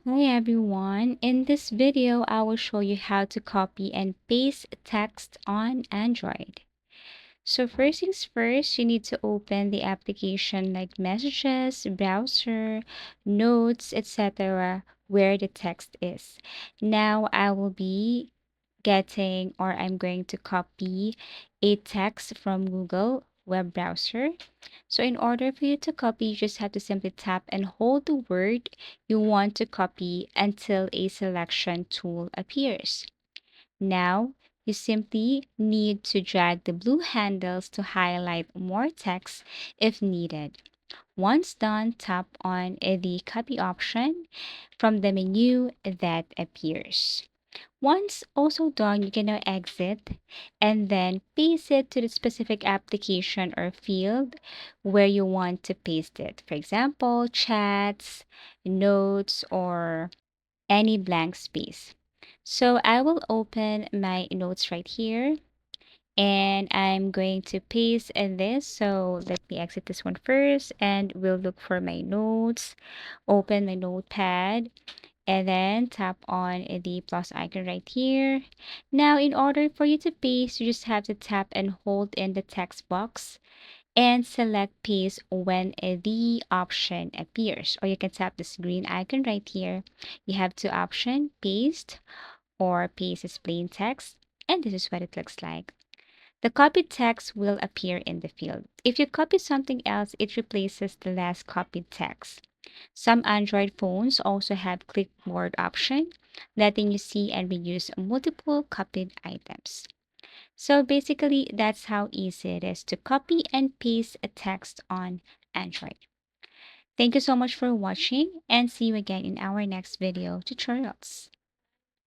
Hi everyone. In this video, I will show you how to copy and paste text on Android. So first things first, you need to open the application like Messages, Browser, Notes, etc. where the text is. Now I will be I'm going to copy a text from Google web browser. So in order for you to copy, you just have to simply tap and hold the word you want to copy until a selection tool appears. Now, you simply need to drag the blue handles to highlight more text if needed. Once done, tap on the copy option from the menu that appears. Once also done, you can now exit and then paste it to the specific application or field where you want to paste it. For example, chats, notes, or any blank space. So I will open my notes right here and I'm going to paste in this. So let me exit this one first and we'll look for my notes, open my notepad and then tap on the plus icon right here. Now, in order for you to paste, you just have to tap and hold in the text box and select paste when the option appears. Or you can tap this green icon right here. You have two options, paste or paste as plain text. And this is what it looks like. The copied text will appear in the field. If you copy something else, it replaces the last copied text. Some Android phones also have clipboard option, letting you see and reuse multiple copied items. So basically, that's how easy it is to copy and paste a text on Android. Thank you so much for watching and see you again in our next video tutorials.